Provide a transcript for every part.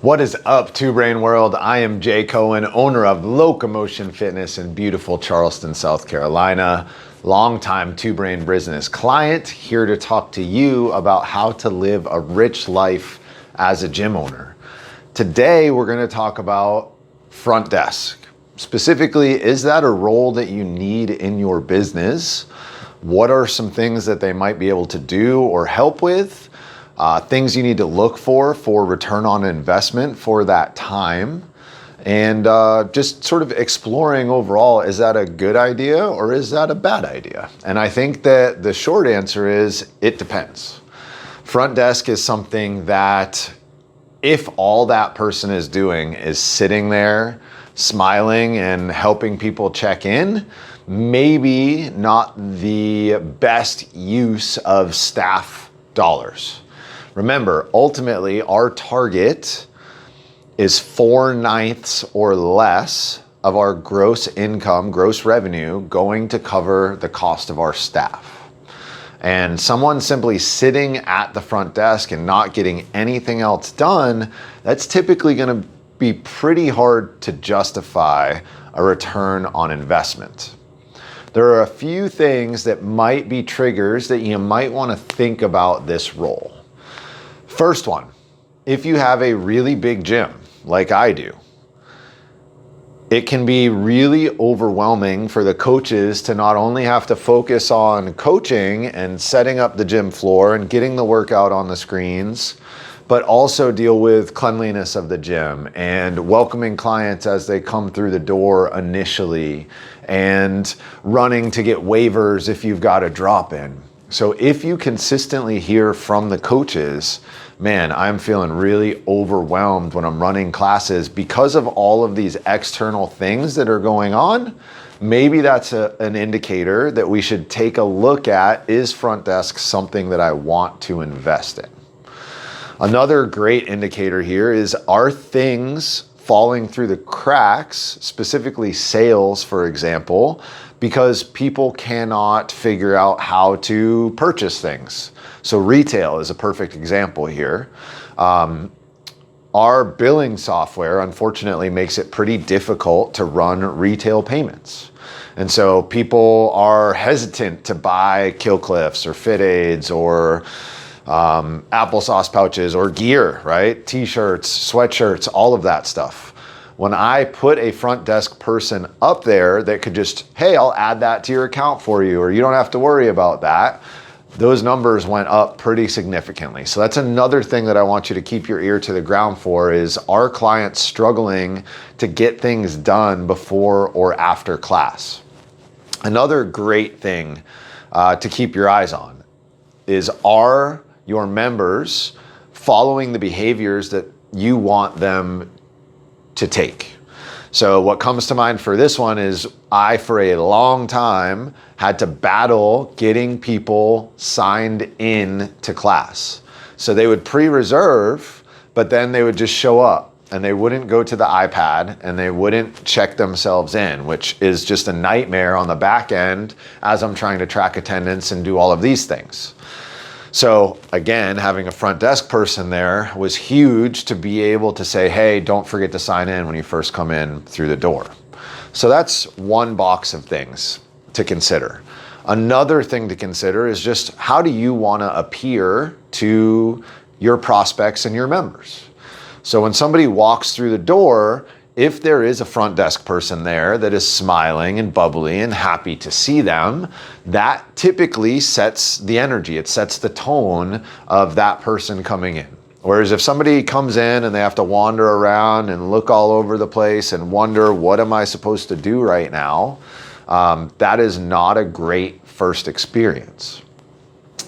What is up, Two Brain World? I am Jay Cohen, owner of Locomotion Fitness in beautiful Charleston, South Carolina. Longtime Two Brain business client, here to talk to you about how to live a rich life as a gym owner. Today, we're going to talk about front desk. Specifically, is that a role that you need in your business? What are some things that they might be able to do or help with? Things you need to look for return on investment for that time, and just sort of exploring overall, is that a good idea or is that a bad idea? And I think that the short answer is it depends. Front desk is something that if all that person is doing is sitting there smiling and helping people check in, maybe not the best use of staff dollars. Remember, ultimately, our target is 4/9 or less of our gross income, gross revenue, going to cover the cost of our staff. And someone simply sitting at the front desk and not getting anything else done, that's typically going to be pretty hard to justify a return on investment. There are a few things that might be triggers that you might want to think about this role. First one, if you have a really big gym, like I do, it can be really overwhelming for the coaches to not only have to focus on coaching and setting up the gym floor and getting the workout on the screens, but also deal with cleanliness of the gym and welcoming clients as they come through the door initially and running to get waivers if you've got a drop in. So if you consistently hear from the coaches, man, I'm feeling really overwhelmed when I'm running classes because of all of these external things that are going on, maybe that's an indicator that we should take a look at, is front desk something that I want to invest in? Another great indicator here is, are things falling through the cracks, specifically sales, for example, because people cannot figure out how to purchase things. So retail is a perfect example here. Our billing software, unfortunately, makes it pretty difficult to run retail payments. And so people are hesitant to buy Kill Cliffs or Fit Aids or applesauce pouches or gear, right? T-shirts, sweatshirts, all of that stuff. When I put a front desk person up there that could just, hey, I'll add that to your account for you, or you don't have to worry about that, those numbers went up pretty significantly. So that's another thing that I want you to keep your ear to the ground for, is our clients struggling to get things done before or after class. Another great thing to keep your eyes on is, are your members following the behaviors that you want them to take? So what comes to mind for this one is, I, for a long time, had to battle getting people signed in to class. So they would pre-reserve, but then they would just show up and they wouldn't go to the iPad and they wouldn't check themselves in, which is just a nightmare on the back end as I'm trying to track attendance and do all of these things. So again, having a front desk person there was huge to be able to say, hey, don't forget to sign in when you first come in through the door. So that's one box of things to consider. Another thing to consider is just, how do you want to appear to your prospects and your members? So when somebody walks through the door, if there is a front desk person there that is smiling and bubbly and happy to see them, that typically sets the energy. It sets the tone of that person coming in. Whereas if somebody comes in and they have to wander around and look all over the place and wonder, what am I supposed to do right now? That is not a great first experience.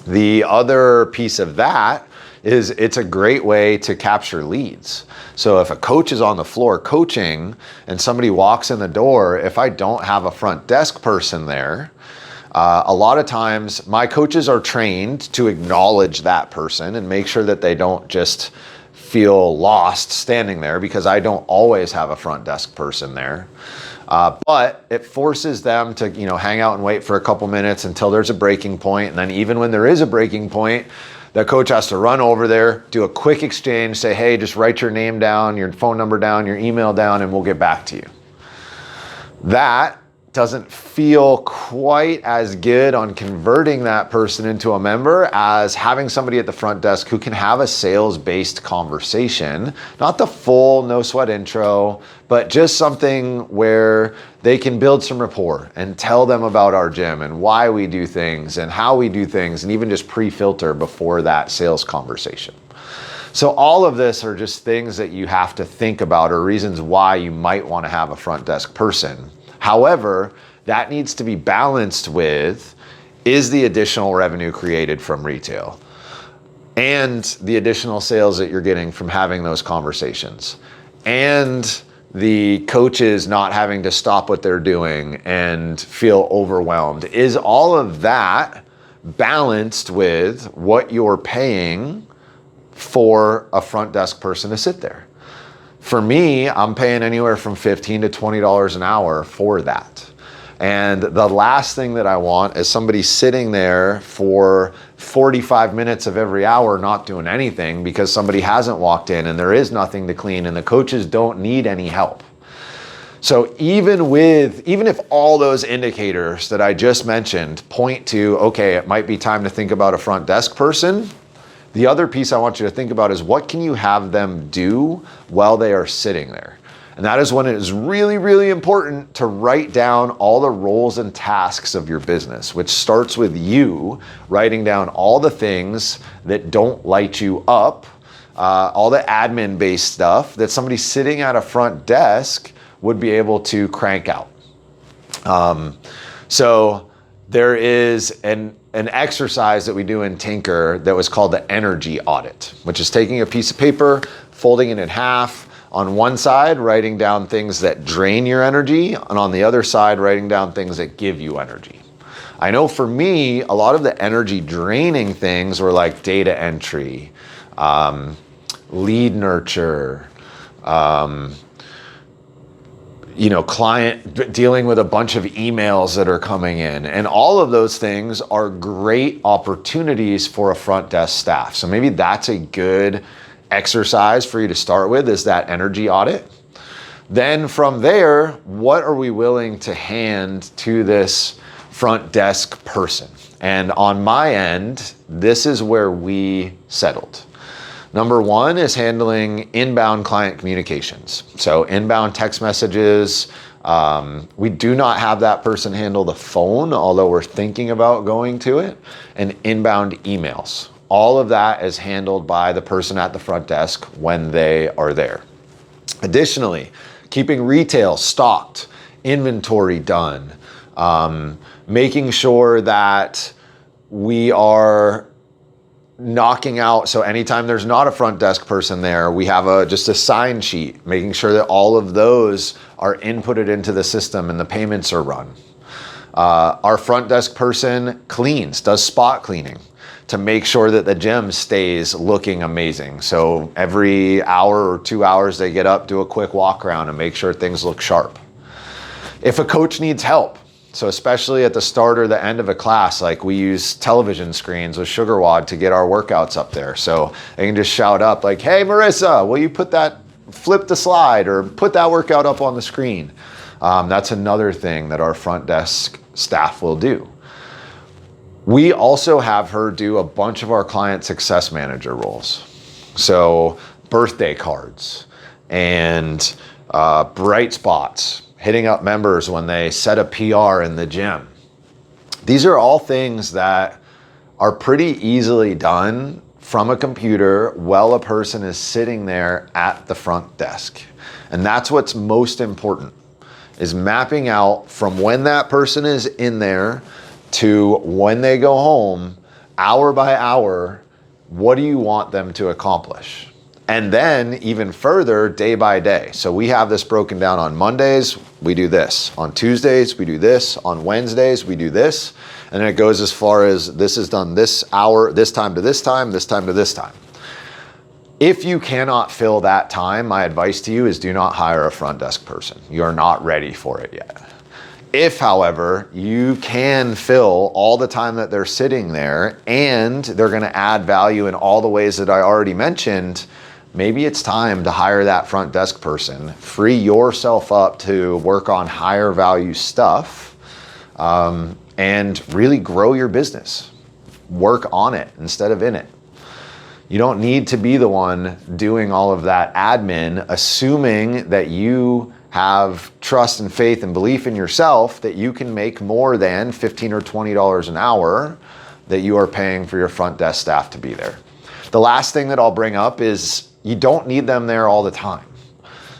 The other piece of that is, it's a great way to capture leads. So if a coach is on the floor coaching and somebody walks in the door, if I don't have a front desk person there, a lot of times my coaches are trained to acknowledge that person and make sure that they don't just feel lost standing there, because I don't always have a front desk person there. But it forces them to, hang out and wait for a couple minutes until there's a breaking point. And then even when there is a breaking point, The coach has to run over there, do a quick exchange, say, hey, just write your name down, your phone number down, your email down, and we'll get back to you. That doesn't feel quite as good on converting that person into a member as having somebody at the front desk who can have a sales-based conversation, not the full no sweat intro, but just something where they can build some rapport and tell them about our gym and why we do things and how we do things, and even just pre-filter before that sales conversation. So all of this are just things that you have to think about, or reasons why you might want to have a front desk person. However, that needs to be balanced with, is the additional revenue created from retail and the additional sales that you're getting from having those conversations, and the coaches not having to stop what they're doing and feel overwhelmed. Is all of that balanced with what you're paying for a front desk person to sit there? For me, I'm paying anywhere from $15 to $20 an hour for that. And the last thing that I want is somebody sitting there for 45 minutes of every hour not doing anything because somebody hasn't walked in and there is nothing to clean and the coaches don't need any help. So even if all those indicators that I just mentioned point to, okay, it might be time to think about a front desk person, the other piece I want you to think about is, what can you have them do while they are sitting there? And that is when it is really, really important to write down all the roles and tasks of your business, which starts with you writing down all the things that don't light you up, all the admin-based stuff that somebody sitting at a front desk would be able to crank out. So there is an exercise that we do in Tinker that was called the Energy Audit, which is taking a piece of paper, folding it in half, on one side writing down things that drain your energy, and on the other side writing down things that give you energy. I know for me, a lot of the energy draining things were like data entry, lead nurture, client dealing with a bunch of emails that are coming in. And all of those things are great opportunities for a front desk staff. So maybe that's a good exercise for you to start with, is that energy audit. Then from there, what are we willing to hand to this front desk person? And on my end, this is where we settled. Number one is handling inbound client communications. So inbound text messages. We do not have that person handle the phone, although we're thinking about going to it, and inbound emails. All of that is handled by the person at the front desk when they are there. Additionally, keeping retail stocked, inventory done, making sure that we are knocking out. So anytime there's not a front desk person there, we have just a sign sheet, making sure that all of those are inputted into the system and the payments are run. Our front desk person cleans, does spot cleaning to make sure that the gym stays looking amazing. So every hour or 2 hours they get up, do a quick walk around and make sure things look sharp. If a coach needs help, so especially at the start or the end of a class, like we use television screens with SugarWOD to get our workouts up there. So they can just shout up like, hey, Marissa, will you flip the slide or put that workout up on the screen? That's another thing that our front desk staff will do. We also have her do a bunch of our client success manager roles. So birthday cards and bright spots, hitting up members when they set a PR in the gym. These are all things that are pretty easily done from a computer while a person is sitting there at the front desk. And that's what's most important, is mapping out from when that person is in there to when they go home, hour by hour, what do you want them to accomplish? And then even further, day by day. So we have this broken down: on Mondays, we do this. On Tuesdays, we do this. On Wednesdays, we do this. And then it goes as far as this is done this hour, this time to this time, this time to this time. If you cannot fill that time, my advice to you is do not hire a front desk person. You're not ready for it yet. If, however, you can fill all the time that they're sitting there and they're going to add value in all the ways that I already mentioned, maybe it's time to hire that front desk person, free yourself up to work on higher value stuff, and really grow your business. Work on it instead of in it. You don't need to be the one doing all of that admin, assuming that you have trust and faith and belief in yourself that you can make more than $15 or $20 an hour that you are paying for your front desk staff to be there. The last thing that I'll bring up is you don't need them there all the time.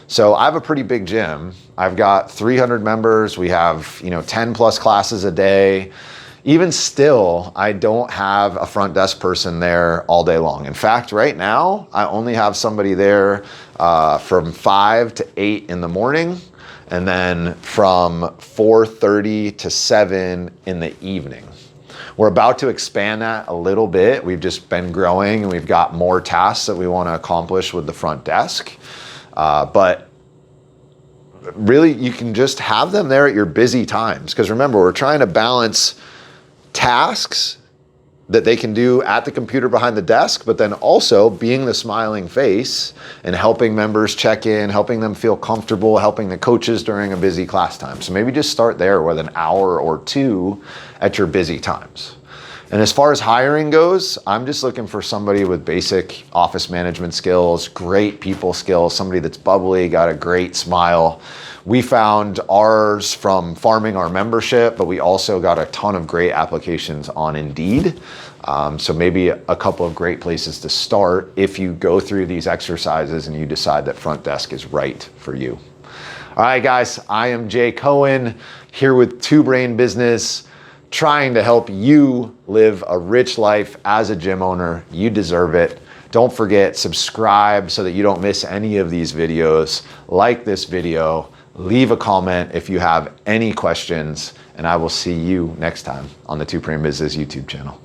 So I have a pretty big gym. I've got 300 members. We have, 10 plus classes a day. Even still, I don't have a front desk person there all day long. In fact, right now, I only have somebody there from 5 to 8 in the morning, and then from 4:30 to 7 in the evening. We're about to expand that a little bit. We've just been growing and we've got more tasks that we want to accomplish with the front desk. But really, you can just have them there at your busy times. Because remember, we're trying to balance tasks that they can do at the computer behind the desk, but then also being the smiling face and helping members check in, helping them feel comfortable, helping the coaches during a busy class time. So maybe just start there with an hour or two at your busy times. And as far as hiring goes, I'm just looking for somebody with basic office management skills, great people skills, somebody that's bubbly, got a great smile. We found ours from farming our membership, but we also got a ton of great applications on Indeed. So maybe a couple of great places to start if you go through these exercises and you decide that front desk is right for you. All right, guys, I am Jay Cohen here with Two Brain Business, trying to help you live a rich life as a gym owner. You deserve it. Don't forget, subscribe so that you don't miss any of these videos. Like this video, leave a comment if you have any questions, and I will see you next time on the Two Brain Business YouTube channel.